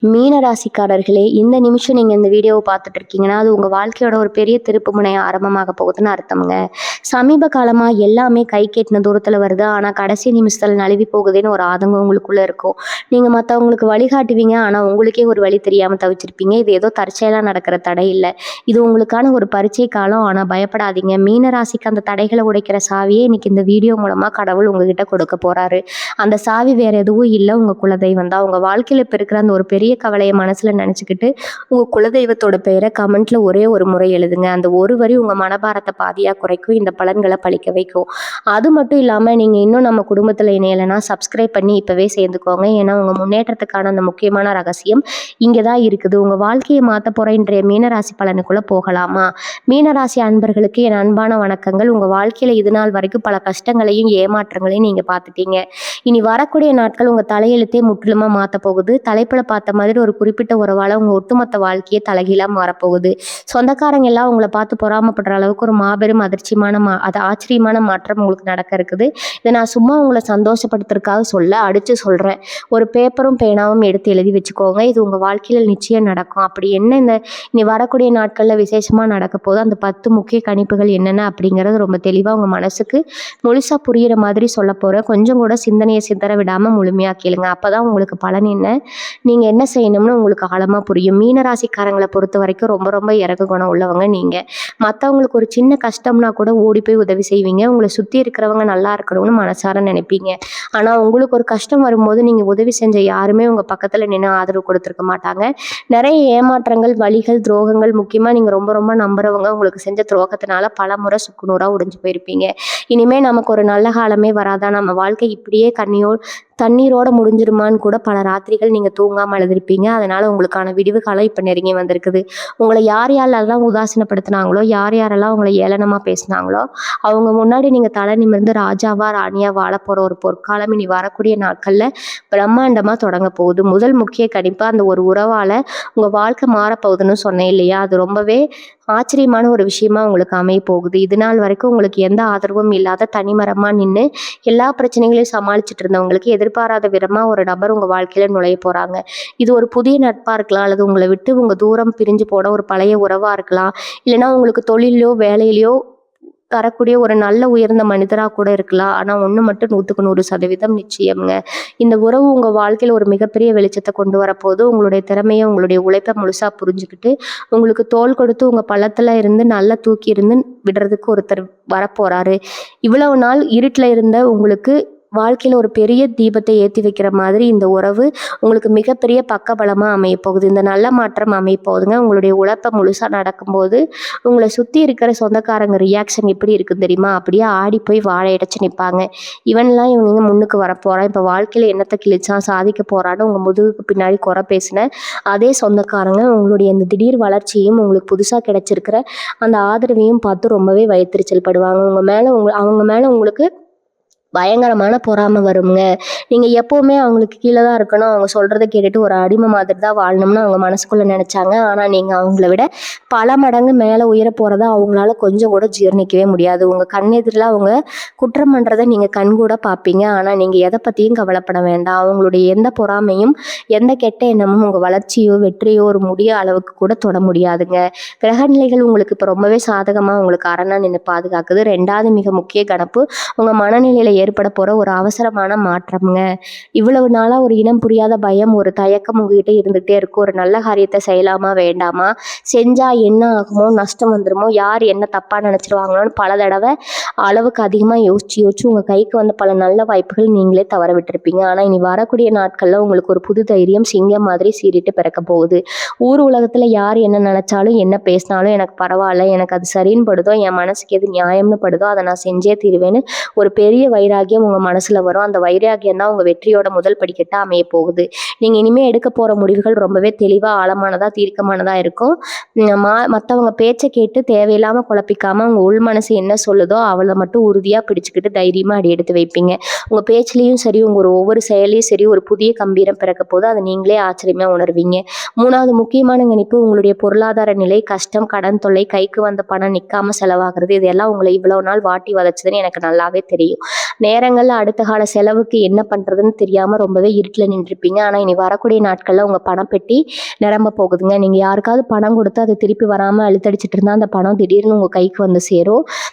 மீன ராசிக்காரர்களே, இந்த நிமிஷம் நீங்க இந்த வீடியோவை பார்த்துட்டு இருக்கீங்கன்னா, அது உங்க வாழ்க்கையோட ஒரு பெரிய திருப்பு முனை ஆரம்பமாக போகுதுன்னு அர்த்தம்ங்க. சமீப காலமா எல்லாமே கை கெட்டின தூரத்துல வருது. ஆனா, கடைசி நிமிஷத்துல நழுவி போகுதேன்னு ஒரு ஆதங்கம் உங்களுக்குள்ள இருக்கும். நீங்க மத்தவங்களுக்கு வழிகாட்டுவீங்க. ஆனா, உங்களுக்கே ஒரு வழி தெரியாம தவிச்சிருப்பீங்க. இது ஏதோ தற்செயலா நடக்கிற தடை இல்ல. இது உங்களுக்கான ஒரு பரீட்சை காலம். ஆனா, பயப்படாதீங்க. மீன ராசிக்கு அந்த தடைகளை உடைக்கிற சாவியே இன்னைக்கு இந்த வீடியோ மூலமா கடவுள் உங்ககிட்ட கொடுக்க போறாரு. அந்த சாவி வேற எதுவும் இல்ல. உங்க குலதெய்வம் தான். உங்க வாழ்க்கையில இப்ப இருக்கிற அந்த ஒரு பெரிய கவலையை மனசுல நினைச்சுக்கிட்டு உங்க குலதெய்வத்தோட பெயரை கமெண்ட்ல ஒரே ஒரு முறை எழுதுங்க. அந்த ஒரு வரி உங்க மனபாரத்தை பாதியா குறைக்கும். இந்த பலன்களை பழிக்க வைக்கும். அது மட்டும் இல்லாம நீங்க இன்னும் நம்ம குடும்பத்துல இணையலைன்னா சப்ஸ்கிரைப் பண்ணி இப்பவே சேர்ந்துக்கோங்க. ஏன்னா உங்க முன்னேற்றத்துக்கான அந்த முக்கியமான ரகசியம் இங்கதான் இருக்குது. உங்க வாழ்க்கையை மாத்த போற இன்றைய மீனராசி பலனுக்குள்ள போகலாமா? மீனராசி அன்பர்களுக்கு என் அன்பான வணக்கங்கள். உங்க வாழ்க்கையில இது நாள் வரைக்கும் பல கஷ்டங்களையும் ஏமாற்றங்களையும் நீங்க பார்த்துட்டீங்க. இனி வரக்கூடிய நாட்கள் உங்க தலையெழுத்தே முற்றிலுமா மாத்த போகுது. தலைப்புல பார்த்த மாதிரி ஒரு குறிப்பிட்ட உறவால உங்க ஒட்டுமொத்த வாழ்க்கையே தலைகீழா மாறப்போகுது. சொந்தக்காரங்க எல்லாம் உங்களை பார்த்து பொறாமப்படுற அளவுக்கு ஒரு மாபெரும் அது ஆச்சரியமான மாற்றம் உங்களுக்கு நடக்க இருக்குது. இதை நான் சும்மா உங்களை சந்தோஷப்படுத்துறதுக்காக அடிச்சு சொல்றேன். ஒரு பேப்பரும் பேனாவும் எடுத்து எழுதி வச்சுக்கோங்க. இது உங்க வாழ்க்கையில நிச்சயம் நடக்கும். அப்படி என்ன இந்த இனி வரக்கூடிய நாட்கள்ல விசேஷமா நடக்க போது அந்த 10 முக்கிய கணிப்புகள் என்னென்ன அப்படிங்கறது ரொம்ப தெளிவா உங்க மனசுக்கு முழுசா புரியுற மாதிரி சொல்ல போறேன். கொஞ்சம் கூட சிந்தனையை சிதற விடாம முழுமையா கேளுங்க. அப்பதான் உங்களுக்கு பலன் என்ன, நீங்க என்ன செய்யணும்னு உங்களுக்கு ஆழமா புரியும். மீனராசிக்காரங்களை பொறுத்த வரைக்கும் ரொம்ப ரொம்ப இறக்க குணம் உள்ளவங்க நீங்க. மற்றவங்களுக்கு ஒரு சின்ன கஷ்டம்னா கூட ஓடி போய் உதவி செய்வீங்க. உங்களை சுற்றி இருக்கிறவங்க நல்லா இருக்கணும்னு மனசார நினைப்பீங்க. ஆனால் உங்களுக்கு ஒரு கஷ்டம் வரும்போது நீங்கள் உதவி செஞ்ச யாருமே உங்கள் பக்கத்தில் நின்று ஆதரவு கொடுத்துருக்க மாட்டாங்க. நிறைய ஏமாற்றங்கள், வலிகள், துரோகங்கள், முக்கியமாக நீங்கள் ரொம்ப ரொம்ப நம்புறவங்க உங்களுக்கு செஞ்ச துரோகத்தினால பல முறை சுக்குநூறாக உடைஞ்சு போயிருப்பீங்க. இனிமேல் நமக்கு ஒரு நல்ல காலமே வராதா, நம்ம வாழ்க்கை இப்படியே தண்ணீரோட முடிஞ்சிருமான்னு கூட பல ராத்திரிகள் நீங்கள் தூங்காமல் அழுதுருப்பீங்க. அதனால் உங்களுக்கான விடிவு காலம் இப்போ நெருங்கி வந்திருக்குது. உங்களை யார் யாரெல்லாம் உதாசீனப்படுத்தினாங்களோ, யார் யாரெல்லாம் உங்களை ஏளனமாக பேசினாங்களோ, அவங்க முன்னாடி நீங்கள் தலை நிமிர்ந்து ராஜாவா ராணியாக வாழ போகிற ஒரு பொற்காலம் இனி வரக்கூடிய நாட்களில் பிரம்மாண்டமாக தொடங்க போகுது. முதல் முக்கிய கணிப்பாக அந்த ஒரு உறவால் உங்கள் வாழ்க்கை மாறப்போகுதுன்னு சொன்னேன் இல்லையா, அது ரொம்பவே ஆச்சரியமான ஒரு விஷயமா உங்களுக்கு அமைய போகுது. இது நாள் வரைக்கும் உங்களுக்கு எந்த ஆதரவும் இல்லாத தனிமரமாக நின்று எல்லா பிரச்சனைகளையும் சமாளிச்சுட்டு இருந்தவங்களுக்கு எதிர்பாராத விதமா ஒரு நபர் உங்க வாழ்க்கையில நுழைய போறாங்க. இது ஒரு புதிய நட்பா இருக்கலாம், அல்லது உங்களை விட்டு உங்க தூரம் பிரிஞ்சு போன ஒரு பழைய உறவா இருக்கலாம், இல்லைன்னா உங்களுக்கு தொழிலையோ வேலையிலையோ தரக்கூடிய ஒரு நல்ல உயர்ந்த மனிதரா கூட இருக்கலாம். ஆனா ஒண்ணு மட்டும் 100% நிச்சயம்ங்க. இந்த உறவு உங்க வாழ்க்கையில ஒரு மிகப்பெரிய வெளிச்சத்தை கொண்டு வரப்போது. உங்களுடைய திறமையை, உங்களுடைய உழைப்பை முழுசா புரிஞ்சுக்கிட்டு உங்களுக்கு தோள் கொடுத்து உங்க பள்ளத்துல இருந்து நல்லா தூக்கி இருந்து விடுறதுக்கு ஒருத்தர் வரப்போறாரு. இவ்வளவு நாள் இருட்டுல இருந்த உங்களுக்கு வாழ்க்கையில ஒரு பெரிய தீபத்தை ஏற்றி வைக்கிற மாதிரி இந்த உறவு உங்களுக்கு மிகப்பெரிய பக்கபலமா அமைய போகுது. இந்த நல்ல மாற்றம் அமைய போகுதுங்க. உங்களுடைய உழைப்பை முழுசா நடக்கும்போது உங்களை சுத்தி இருக்கிற சொந்தக்காரங்க ரியாக்ஷன் எப்படி இருக்குன்னு தெரியுமா, அப்படியே ஆடி போய் வாழை அடைச்சு நிற்பாங்க. இவங்க முன்னுக்கு வரப்போறான், இப்போ வாழ்க்கையில என்னத்தை கிழிச்சான், சாதிக்க போறான்னு உங்க முதுகுக்கு பின்னாடி குறை பேசின அதே சொந்தக்காரங்க உங்களுடைய இந்த திடீர் வளர்ச்சியும் உங்களுக்கு புதுசா கிடைச்சிருக்கிற அந்த ஆதரவையும் பார்த்து ரொம்பவே வயிற்றுச்சல் படுவாங்க. அவங்க மேல உங்களுக்கு பயங்கரமான பொறாமை வருங்க. நீங்க எப்பவுமே அவங்களுக்கு கீழே தான் இருக்கணும், அவங்க சொல்றதை கேட்டுட்டு ஒரு அடிமை மாதிரி தான் வாழணும்னு அவங்க மனசுக்குள்ள நினைச்சாங்க. ஆனா நீங்க அவங்கள விட பல மடங்கு மேல உயர போறத அவங்களால கொஞ்சம் கூட ஜீர்ணிக்கவே முடியாது. உங்க கண்ணெதிரில் அவங்க குற்றம் பண்றதை நீங்க கண்கூட பார்ப்பீங்க. ஆனா நீங்க எதை பத்தியும் கவலைப்பட வேண்டாம். அவங்களுடைய எந்த பொறாமையும் எந்த கெட்ட எண்ணமும் உங்க வளர்ச்சியோ வெற்றியோ ஒரு முடிய அளவுக்கு கூட தொட முடியாதுங்க. கிரகநிலைகள் உங்களுக்கு இப்போ ரொம்பவே சாதகமா உங்களுக்கு அரணா நின்று பாதுகாக்குது. 2வது மிக முக்கிய கணப்பு உங்க மனநிலையில ஏற்பட போற ஒரு அவசரமான மாற்றம்ங்க. இவ்வளவு நாளா ஒரு இனம் புரியாத பயம், ஒரு தயக்கம் உங்ககிட்ட இருந்துகிட்டே இருக்கும். ஒரு நல்ல காரியத்தை செய்யலாமா வேண்டாமா, செஞ்சா என்ன ஆகுமோ, நஷ்டம் வந்துருமோ, யார் என்ன தப்பா நினைச்சிருவாங்களோன்னு பல தடவை அளவுக்கு அதிகமா யோசிச்சு உங்க கைக்கு வந்த பல நல்ல வாய்ப்புகள் நீங்களே தவற விட்டுருப்பீங்க. ஆனா இனி வரக்கூடிய நாட்கள்ல உங்களுக்கு ஒரு புது தைரியம் சிங்கம் மாதிரி சீறிட்டு பிறக்க போகுது. ஊர் உலகத்துல யார் என்ன நினைச்சாலும் என்ன பேசினாலும் எனக்கு பரவாயில்ல, எனக்கு அது சரின்னு படுதோ, என் மனசுக்கு எது நியாயம்னு படுதோ அதை நான் செஞ்சே தீருவேன்னு ஒரு பெரிய வைராகியம் உங்க மனசுல வரும். அந்த வைராகியம் தான் உங்க வெற்றியோட முதல் படிக்கட்டா அமைய போகுது. நீங்க இனிமே எடுக்க போற முடிவுகள் ரொம்பவே தெளிவா, ஆழமானதா, தீர்க்கமானதா இருக்கும். மற்றவங்க பேச்சை கேட்டு தேவையில்லாம குழப்பிக்காம உங்க உள் மனசு என்ன சொல்லுதோ அவளை மட்டும் உறுதியா பிடிச்சுக்கிட்டு தைரியமா அடி எடுத்து வைப்பீங்க. உங்க பேச்சுலயும் சரி, உங்க ஒவ்வொரு செயலையும் சரி ஒரு புதிய கம்பீரம் பிறக்க போது அதை நீங்களே ஆச்சரியமா உணர்வீங்க. 3வது முக்கியமான கணிப்பு உங்களுடைய பொருளாதார நிலை, கஷ்டம், கடன் தொல்லை, கைக்கு வந்த பணம் நிற்காம செலவாகிறது, இதெல்லாம் உங்களை இவ்வளவு நாள் வாட்டி வதச்சதுன்னு எனக்கு நல்லாவே தெரியும். நேரங்கள்ல அடுத்த கால செலவுக்கு என்ன பண்றதுன்னு தெரியாம ரொம்பவே இருட்டுல நின்றுருப்பீங்க. ஆனா இனி வரக்கூடிய நாட்கள்ல உங்க பணப்பெட்டி நிரம்ப போகுதுங்க. நீங்க யாருக்காவது பணம் கொடுத்து அது திருப்பி வராம இழுத்தடிச்சிட்டு இருந்தா அந்த பணம் திடீர்னு உங்க கைக்கு வந்து சேரும்.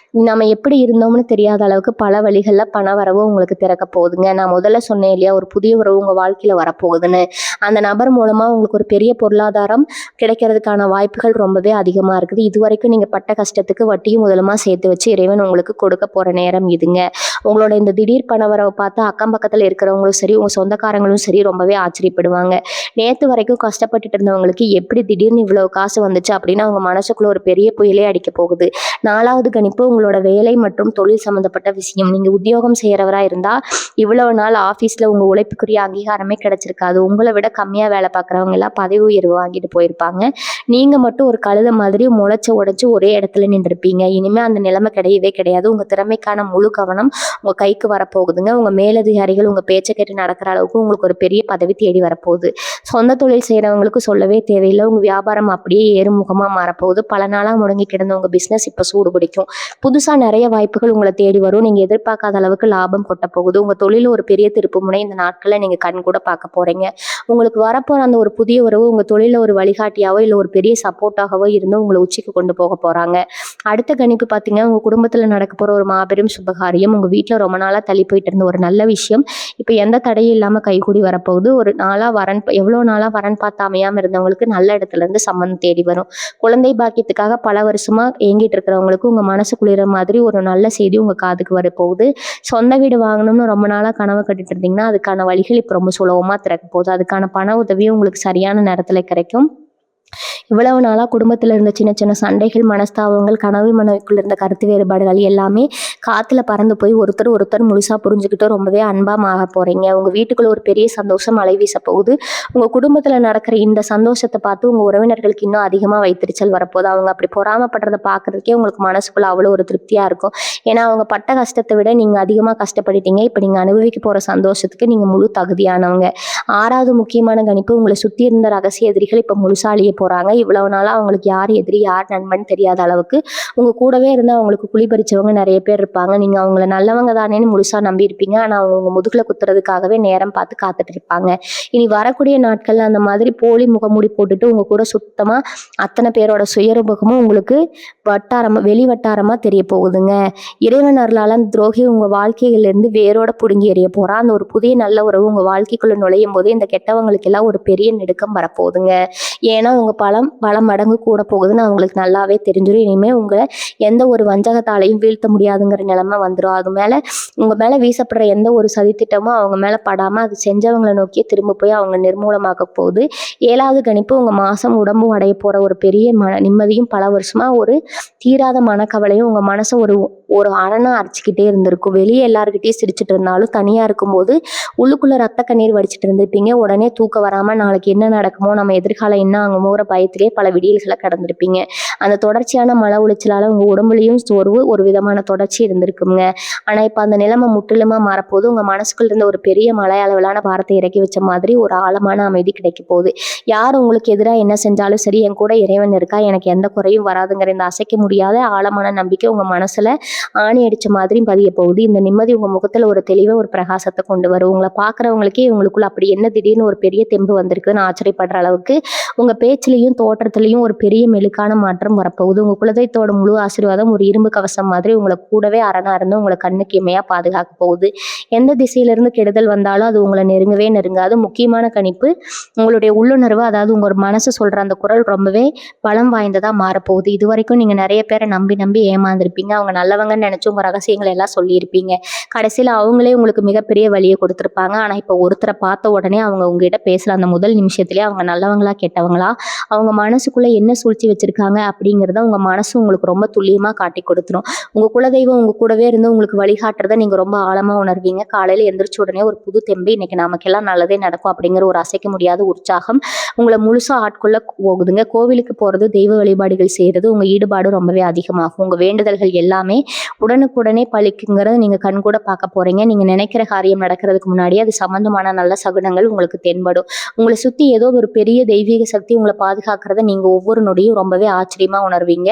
நம்ம எப்படி இருந்தோம்னு தெரியாத அளவுக்கு பல வழிகள்ல பண வரவு உங்களுக்கு திறக்க போகுதுங்க. நான் முதல்ல சொன்னேன் இல்லையா, ஒரு புதிய உறவு உங்க வாழ்க்கையில வரப்போகுதுன்னு. அந்த நபர் மூலமா உங்களுக்கு ஒரு பெரிய பொருளாதாரம் கிடைக்கிறதுக்கான வாய்ப்புகள் ரொம்பவே அதிகமா இருக்குது. இதுவரைக்கும் நீங்க பட்ட கஷ்டத்துக்கு வட்டியும் முதலுமா சேர்த்து வச்சு இறைவன் உங்களுக்கு கொடுக்க போற நேரம் இதுங்க. உங்களோட இந்த திடீர் பண வரவை பார்த்து அக்கம் பக்கத்துல இருக்கிறவங்களும் சரி, உங்க சொந்தக்காரங்களும் சரி ரொம்பவே ஆச்சரியப்படுவாங்க. நேத்து வரைக்கும் கஷ்டப்பட்டுட்டு இருந்தவங்களுக்கு எப்படி திடீர்னு இவ்வளவு காசு வந்துச்சு அப்படின்னு அவங்க மனசுக்குள்ள ஒரு பெரிய புயலே அடிக்க போகுது. 4வது கணிப்பு உங்களோட வேலை மற்றும் தொழில் சம்பந்தப்பட்ட விஷயம். நீங்க உத்தியோகம் செய்யறவரா இருந்தா இவ்வளவு நாள் ஆபீஸ்ல உங்க உழைப்புக்குரிய அங்கீகாரமே கிடைச்சிருக்காது. உங்களை விட கம்மியா வேலை பார்க்கறவங்க எல்லாம் பதவி உயர்வு வாங்கிட்டு போயிருப்பாங்க. நீங்க மட்டும் ஒரு கழுத மாதிரி முளைச்சு உடைச்சு ஒரே இடத்துல நின்றுருப்பீங்க. இனிமே அந்த நிலைமை கிடையவே கிடையாது. உங்க திறமைக்கான முழு கவனம் உங்க கைக்கு வரப்போகுதுங்க. உங்க மேலதிகாரிகள் உங்க பேச்சை கேட்டு நடக்கிற அளவுக்கு உங்களுக்கு ஒரு பெரிய பதவி தேடி வரப்போகுது. சொந்த தொழில் செய்யறவங்களுக்கு சொல்லவே தேவையில்லை. உங்க வியாபாரம் அப்படியே ஏறுமுகமா மாறப்போகுது. பல நாளா முடங்கி கிடந்த உங்க பிசினஸ் இப்ப சூடு பிடிக்கும். புதுசா நிறைய வாய்ப்புகள் உங்களை தேடி வரும். நீங்க எதிர்பார்க்காத அளவுக்கு லாபம் கொட்ட போகுது. உங்க தொழில ஒரு பெரிய திருப்பு முனை இந்த நாட்கள்ல நீங்க கண் கூட பார்க்க போறீங்க. உங்களுக்கு வரப்போற அந்த ஒரு புதிய உறவு உங்க தொழில ஒரு வழிகாட்டியாவோ இல்ல ஒரு பெரிய சப்போர்ட்டாகவோ இருந்து உங்களை உச்சிக்கு கொண்டு போக போறாங்க. அடுத்த கணிப்பு பார்த்தீங்கன்னா, உங்க குடும்பத்துல நடக்க போற ஒரு மாபெரும் சுபகாரியம், உங்க வீட்டுல ரொம்ப நாளா தள்ளி போயிட்டு இருந்த ஒரு நல்ல விஷயம் இப்ப எந்த தடையும் இல்லாம கைகூடி வரப்போகுது. ஒரு நாளா எவ்வளவு நாளா வரன் பார்த்து அமையாம இருந்தவங்களுக்கு நல்ல இடத்துல இருந்து சம்மந்தம் தேடி வரும். குழந்தை பாக்கியத்துக்காக பல வருஷமா ஏங்கிட்டு இருக்கிறவங்களுக்கு உங்க மனசு குளிர மாதிரி ஒரு நல்ல செய்தி உங்க காதுக்கு வரப்போகுது. சொந்த வீடு வாங்கணும்னு ரொம்ப நாளா கனவு கட்டிட்டு இருந்தீங்கன்னா அதுக்கான வழிகள் இப்ப ரொம்ப சுலபமா திறக்க போகுது. அதுக்கான பண உதவியும் உங்களுக்கு சரியான நேரத்துல கிடைக்கும். இவ்வளவு நாளா குடும்பத்துல இருந்த சின்ன சின்ன சண்டைகள், மனஸ்தாபங்கள், கனவு மனைவிக்குள்ள இருந்த கருத்து வேறுபாடுகள் எல்லாமே காத்துல பறந்து போய் ஒருத்தர் முழுசா புரிஞ்சுக்கிட்டு ரொம்பவே அன்பா மாற போறீங்க. உங்க வீட்டுக்குள்ள ஒரு பெரிய சந்தோஷம் அலை வீச போகுது. உங்க குடும்பத்துல நடக்கிற இந்த சந்தோஷத்தை பார்த்து உங்க உறவினர்களுக்கு இன்னும் அதிகமா வைத்தறிச்சல் வரப்போகுது. அவங்க அப்படி பொறாமப்படுறத பாக்குறதுக்கே உங்களுக்கு மனசுக்குள்ள அவ்வளவு ஒரு திருப்தியா இருக்கும். ஏன்னா அவங்க பட்ட கஷ்டத்தை விட நீங்க அதிகமா கஷ்டப்பட்டுட்டீங்க. இப்ப நீங்க அனுபவிக்க போற சந்தோஷத்துக்கு நீங்க முழு தகுதியானவங்க. 6வது முக்கியமான கணிப்பு, உங்களை சுத்தி இருந்த ரகசிய எதிரிகள் இப்ப முழுசா அழிய போறாங்க. இவ்வளவு நாளா அவங்களுக்கு யார் எதிரி யார் நண்பன் தெரியாத அளவுக்கு உங்க கூடவே இருந்து அவங்களுக்கு குழிபறிச்சவங்க நிறைய பேர் இருப்பாங்க. நீங்க அவங்கள நல்லவங்க தானேன்னு முழுசா நம்பி இருப்பீங்க. ஆனா அவங்க முதுகுல குத்துறதுக்காகவே நேரம் பார்த்து காத்துட்டு இருப்பாங்க. இனி வரக்கூடிய நாட்கள்ல அந்த மாதிரி போலி முகமூடி போட்டுட்டு உங்க கூட சுத்தமா அத்தனை பேரோட சுயரூபமும் உங்களுக்கு வெளி வட்டாரமா தெரிய போகுதுங்க. இறைவன் அருளால அந்த துரோகி உங்க வாழ்க்கையில இருந்து வேரோட புடுங்கி எறிய போறான். அந்த ஒரு புதிய நல்ல உறவு உங்க வாழ்க்கைக்குள்ள நுழையும் போது இந்த கெட்டவங்களுக்கு எல்லாம் ஒரு பெரிய நெருக்கம் வரப்போகுதுங்க. ஏன்னா உங்க பல மடங்கு கூட போகுதுன்னு அவங்களுக்கு நல்லாவே தெரிஞ்சிடும். இனிமே உங்களை எந்த ஒரு வஞ்சகத்தாலையும் வீழ்த்த முடியாதுங்கிற நிலைமை வந்துடும். அது மேல உங்க மேல வீசப்படுற எந்த ஒரு சதித்திட்டமும் அவங்க மேல படாம அது செஞ்சவங்களை நோக்கியே திரும்ப போய் அவங்க நிர்மூலமாக்க போகுது. 7வது கணிப்பு, உங்க மாசம் உடம்பும் அடைய போற ஒரு பெரிய நிம்மதியும் பல வருஷமா ஒரு தீராத மனக்கவலையும் உங்க மனசை ஒரு அரணா அரைச்சிக்கிட்டே இருந்திருக்கும். வெளியே எல்லாருக்கிட்டையும் சிரிச்சுட்டு இருந்தாலும் தனியா இருக்கும்போது உள்ளுக்குள்ள ரத்த கண்ணீர் வடிச்சிட்டு இருந்திருப்பீங்க. உடனே தூக்கம் வராம நாளைக்கு என்ன நடக்குமோ, நம்ம எதிர்காலம் என்ன ஆகுமோற பயத்திலே பல விடியல்களை கடந்திருப்பீங்க. அந்த தொடர்ச்சியான மன உளைச்சலால உங்க உடம்புலையும் சோர்வு ஒரு விதமான தொடர்ச்சி இருந்திருக்குங்க. ஆனா இப்ப அந்த நிலைமை முற்றிலுமா மாறப்போது. உங்க மனசுக்குள்ள இருந்த ஒரு பெரிய மலை அளவிலான பாரத்தை இறக்கி வச்ச மாதிரி ஒரு ஆழமான அமைதி கிடைக்க போகுது. யார் உங்களுக்கு எதிராக என்ன செஞ்சாலும் சரி, என் கூட இறைவன் இருக்கா, எனக்கு எந்த குறையும் வராதுங்கிற இந்த அசைக்க முடியாத ஆழமான நம்பிக்கை உங்க மனசுல ஆணி அடிச்ச மாதிரி பதிய போகுது. இந்த நிம்மதி உங்க முகத்துல ஒரு தெளிவை ஒரு பிரகாசத்தை கொண்டு வரும். உங்களை பாக்குறவங்களுக்கே இவங்களுக்குள்ள அப்படி என்ன திடீர்னு ஒரு பெரிய தெம்பு வந்திருக்குன்னு ஆச்சரியப்படுற அளவுக்கு உங்க பேச்சிலையும் தோற்றத்திலையும் ஒரு பெரிய மெழுக்கான மாற்றம் வரப்போகுது. உங்க குலதெய்வத்தோட முழு ஆசீர்வாதம் ஒரு இரும்பு கவசம் மாதிரி உங்களை கூடவே அரணா இருந்து உங்களை கண்ணுக்கு இமையா பாதுகாக்க போகுது. எந்த திசையிலிருந்து கெடுதல் வந்தாலும் அது உங்களை நெருங்காது. முக்கியமான கணிப்பு, உங்களுடைய உள்ளுணர்வு, அதாவது உங்க ஒரு மனசு சொல்ற அந்த குரல் ரொம்பவே பலம் வாய்ந்ததா மாறப்போகுது. இது வரைக்கும் நீங்க நிறைய பேரை நம்பி ஏமாந்துருப்பீங்க. அவங்க நல்லவங்கன்னு நினைச்சு உங்க ரகசியங்களை எல்லாம் சொல்லியிருப்பீங்க. கடைசியில அவங்களே உங்களுக்கு மிகப்பெரிய வழியை கொடுத்துருப்பாங்க. ஆனா இப்ப ஒருத்தரை பார்த்த உடனே அவங்க உங்ககிட்ட பேசல அந்த முதல் நிமிஷத்துலயே அவங்க நல்லவங்களா கெட்டவங்களா, அவங்க மனசுக்குள்ள என்ன சூழ்ச்சி வச்சிருக்காங்க அப்படிங்கிறத உங்க மனசு உங்களுக்கு ரொம்ப துல்லியமா காட்டி கொடுத்துரும். உங்க குலதெய்வம் உங்க கூடவே இருந்து உங்களுக்கு வழிகாட்டுறத நீங்க ரொம்ப ஆழமா உணர்வீங்க. காலையில எந்திரிச்ச உடனே ஒரு புது தெம்பு, இன்னைக்கு நமக்கெல்லாம் நல்லதே நடக்கும் அப்படிங்கிற ஒரு அசைக்க முடியாத உற்சாகம் உங்களை முழுசா ஆட்கொள்ள போகுதுங்க. கோவிலுக்கு போறது, தெய்வ வழிபாடுகள் செய்யறது, உங்க ஈடுபாடு ரொம்பவே அதிகமாகும். உங்க வேண்டுதல்கள் எல்லாமே உடனுக்குடனே பழிக்குங்கிறத நீங்க கண்கூட பார்க்க போறீங்க. நீங்க நினைக்கிற காரியம் நடக்கிறதுக்கு முன்னாடியே அது சம்பந்தமான நல்ல சகுனங்கள் உங்களுக்கு தென்படும். உங்களை சுத்தி ஏதோ ஒரு பெரிய தெய்வீக சக்தி உங்களை பாதுகாக்கிறத நீங்கள் ஒவ்வொரு நொடியும் ரொம்பவே ஆச்சரியமாக உணர்வீங்க.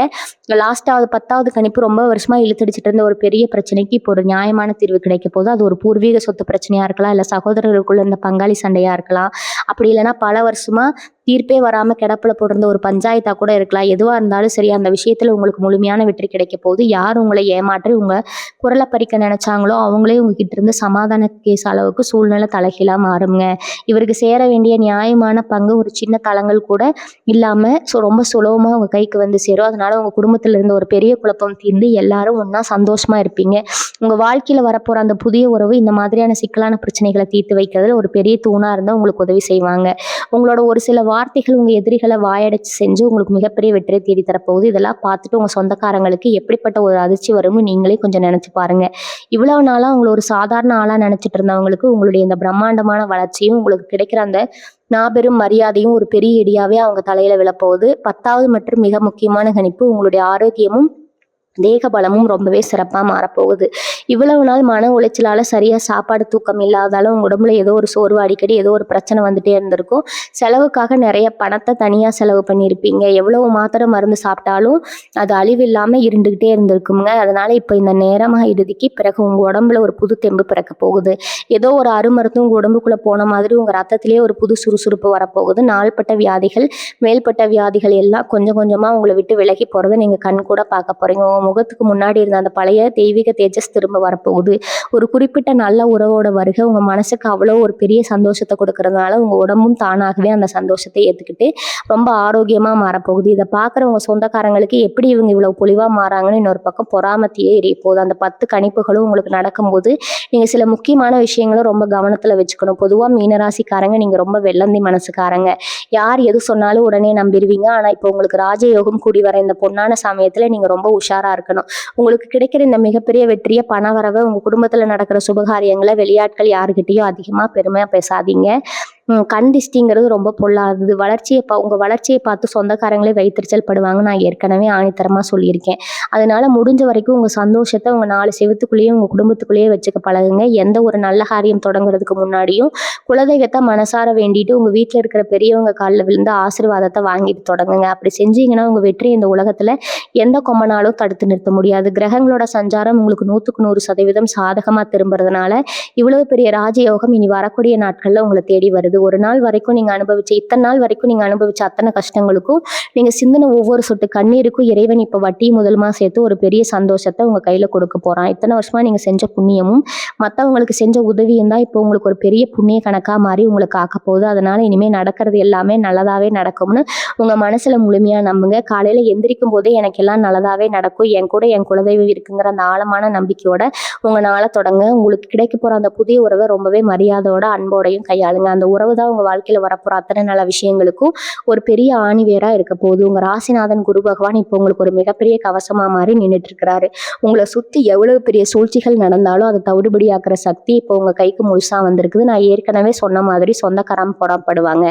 லாஸ்ட்டாவது 10வது கணிப்பு ரொம்ப வருஷமாக இழுத்தடிச்சிட்டு இருந்த ஒரு பெரிய பிரச்சனைக்கு இப்போ ஒரு நியாயமான தீர்வு கிடைக்க போது. அது ஒரு பூர்வீக சொத்து பிரச்சனையாக இருக்கலாம், இல்லை சகோதரர்களுக்குள்ள இந்த பங்காளி சண்டையாக இருக்கலாம், அப்படி இல்லைன்னா பல வருஷமாக தீர்ப்பே வராமல் கிடப்பில் போட்டிருந்த ஒரு பஞ்சாயத்தாக கூட இருக்கலாம். எதுவாக இருந்தாலும் சரி, அந்த விஷயத்தில் உங்களுக்கு முழுமையான வெற்றி கிடைக்க போகுது. யார் உங்களை ஏமாற்றி உங்கள் குரலை பறிக்க நினச்சாங்களோ அவங்களே உங்ககிட்ட இருந்து சமாதான கேஸ் அளவுக்கு சூழ்நிலை தலைகீழாக மாறுங்க. இவருக்கு சேர வேண்டிய நியாயமான பங்கு ஒரு சின்ன தளங்கள் கூட இல்லாமல் ரொம்ப சுலபமாக உங்கள் கைக்கு வந்து சேரும். அதனால் உங்கள் குடும்பத்தில் இருந்த ஒரு பெரிய குழப்பம் தீர்ந்து எல்லாரும் ஒன்றா சந்தோஷமாக இருப்பீங்க. உங்கள் வாழ்க்கையில் வரப்போகிற அந்த புதிய உறவு இந்த மாதிரியான சிக்கலான பிரச்சனைகளை தீர்த்து வைக்கிறதுல ஒரு பெரிய தூணாக இருந்தால் உங்களுக்கு உதவி செய்வாங்க. உங்களோட ஒரு சில வார்த்தைகள் உங்கள் எதிரிகளை வாயடைச்சு செஞ்சு உங்களுக்கு மிகப்பெரிய வெற்றியை தேடி தரப்போகுது. இதெல்லாம் பார்த்துட்டு உங்கள் சொந்தக்காரங்களுக்கு எப்படிப்பட்ட ஒரு அதிர்ச்சி வரும்னு நீங்களே கொஞ்சம் நினச்சி பாருங்கள். இவ்வளவு நாளாக உங்களை ஒரு சாதாரண ஆளாக நினச்சிட்டு இருந்தவங்களுக்கு உங்களுடைய இந்த பிரம்மாண்டமான வளர்ச்சியும் உங்களுக்கு கிடைக்கிற அந்த மாபெரும் மரியாதையும் ஒரு பெரிய இடியாவே அவங்க தலையில் விழப்போகுது. 10வது மற்றும் மிக முக்கியமான கணிப்பு, உங்களுடைய ஆரோக்கியமும் தேக பலமும் ரொம்பவே சிறப்பாக மாறப்போகுது. இவ்வளவு நாள் மன உளைச்சலால் சரியாக சாப்பாடு தூக்கம் இல்லாதாலும் உங்கள் உடம்புல ஏதோ ஒரு சோர்வு, அடிக்கடி ஏதோ ஒரு பிரச்சனை வந்துட்டே இருந்திருக்கும். செலவுக்காக நிறைய பணத்தை தனியாக செலவு பண்ணியிருப்பீங்க. எவ்வளவு மாத்திரை மருந்து சாப்பிட்டாலும் அது அழிவு இல்லாமல் இருந்துக்கிட்டே இருந்திருக்குங்க. அதனால் இப்போ இந்த நேரமாக இறுதிக்கு பிறகு உங்கள் உடம்புல ஒரு புது தெம்பு பிறக்க போகுது. ஏதோ ஒரு அருமருத்துவம் உங்கள் உடம்புக்குள்ளே போன மாதிரி உங்கள் ரத்தத்திலே ஒரு புது சுறுசுறுப்பு வரப்போகுது. நாள்பட்ட வியாதிகள், மேல்பட்ட வியாதிகள் எல்லாம் கொஞ்சம் கொஞ்சமாக உங்களை விட்டு விலகி போகிறத நீங்கள் கண் கூட பார்க்க போகிறீங்க. முகத்துக்கு முன்னாடி இருந்த அந்த பழைய தெய்வீக தேஜஸ் திரும்ப வரப்போகுது. ஒரு குறிப்பிட்ட நல்ல உறவோட வருகை உங்கள் மனசுக்கு அவ்வளோ ஒரு பெரிய சந்தோஷத்தை கொடுக்கறதுனால உங்கள் உடம்பும் தானாகவே அந்த சந்தோஷத்தை ஏற்றுக்கிட்டு ரொம்ப ஆரோக்கியமாக மாறப்போகுது. இதை பார்க்குற உங்கள் சொந்தக்காரங்களுக்கு எப்படி இவங்க இவ்வளோ பொலிவாக மாறாங்கன்னு இன்னொரு பக்கம் பொறாமத்தையே எரிய போகுது. அந்த 10 கணிப்புகளும் உங்களுக்கு நடக்கும்போது நீங்கள் சில முக்கியமான விஷயங்களும் ரொம்ப கவனத்தில் வச்சுக்கணும். பொதுவாக மீனராசிக்காரங்க நீங்கள் ரொம்ப வெள்ளந்தி மனசுக்காரங்க. யார் எது சொன்னாலும் உடனே நம்பிடுவீங்க. ஆனால் இப்போ உங்களுக்கு ராஜயோகம் கூடி வர இந்த பொன்னான சமயத்தில் நீங்கள் ரொம்ப உஷாராக இருக்கணும். உங்களுக்கு கிடைக்கிற இந்த மிகப்பெரிய வெற்றியை, பண வரவை, உங்க குடும்பத்துல நடக்கிற சுபகாரியங்களை வெளியாட்கள் யாருக்கிட்டையும் அதிகமா பெருமையா பேசாதீங்க. கண் திஷ்டிங்கிறது ரொம்ப பொல்லாதது. உங்கள் வளர்ச்சியை பார்த்து சொந்தக்காரங்களே வைத்தறிச்சல் படுவாங்க. நான் ஏற்கனவே ஆணித்தரமாக சொல்லியிருக்கேன். அதனால் முடிஞ்ச வரைக்கும் உங்கள் சந்தோஷத்தை உங்கள் 4 செவத்துக்குள்ளேயே உங்கள் குடும்பத்துக்குள்ளேயே வச்சுக்க பழகுங்க. எந்த ஒரு நல்ல காரியம் தொடங்குறதுக்கு முன்னாடியும் குலதெய்வத்தை மனசார வேண்டிட்டு உங்கள் வீட்டில் இருக்கிற பெரியவங்க காலில் விழுந்து ஆசீர்வாதத்தை வாங்கிட்டு தொடங்குங்க. அப்படி செஞ்சீங்கன்னா உங்கள் வெற்றி இந்த உலகத்தில் எந்த கொம்பனாலும் தடுத்து நிறுத்த முடியாது. கிரகங்களோட சஞ்சாரம் உங்களுக்கு 100க்கு 100% சாதகமாக திரும்புறதுனால இவ்வளவு பெரிய ராஜயோகம் இனி வரக்கூடிய நாட்களில் உங்களை தேடி வருது. ஒரு நாள் வரைக்கும் இத்தனை நாள் வரைக்கும் நீங்க அனுபவிச்ச அத்தனை கஷ்டங்களுக்கும் நீங்க சிந்தின ஒவ்வொரு சொட்டு கண்ணீருக்கும் இறைவன் இப்ப வட்டி முதலுமா சேர்த்து ஒரு பெரிய சந்தோஷத்தை உங்க கையில கொடுக்க போறான். இத்தனை வருஷமா நீங்க செஞ்ச புண்ணியமும் மற்றவங்களுக்கு செஞ்ச உதவியும் தான் இப்போ உங்களுக்கு ஒரு பெரிய புண்ணிய கணக்கா மாறி உங்களுக்கு ஆக்க போகுது. அதனால இனிமே நடக்கிறது எல்லாமே நல்லதாவே நடக்கும்னு உங்க மனசுல முழுமையா நம்புங்க. காலையில எந்திரிக்கும் போதே எனக்கு எல்லாம் நல்லதாவே நடக்கும், என் கூட என் குலதெய்வம் இருக்குங்கிற அந்த ஆழமான நம்பிக்கையோட உங்க நாளை தொடங்க. உங்களுக்கு கிடைக்க போற அந்த புதிய உறவை ரொம்பவே மரியாதையோட அன்போடையும் கையாளுங்க. அந்த உறவு தான் உங்க வாழ்க்கையில வரப்போற அத்தனை நல்ல விஷயங்களுக்கும் ஒரு பெரிய ஆணிவேரா இருக்க போகுது. உங்க ராசிநாதன் குரு பகவான் இப்போ உங்களுக்கு ஒரு மிகப்பெரிய கவசமா மாறி நின்றுட்டு இருக்கிறாரு. உங்களை சுத்தி எவ்வளவு பெரிய சூழ்ச்சிகள் நடந்தாலும் அதை தவிடுபடியாக்குற சக்தி இப்போ உங்க கைக்கு முழுசா வந்திருக்குது. நான் ஏற்கனவே சொன்ன மாதிரி சொந்தக்காரம் போடப்படுவாங்க.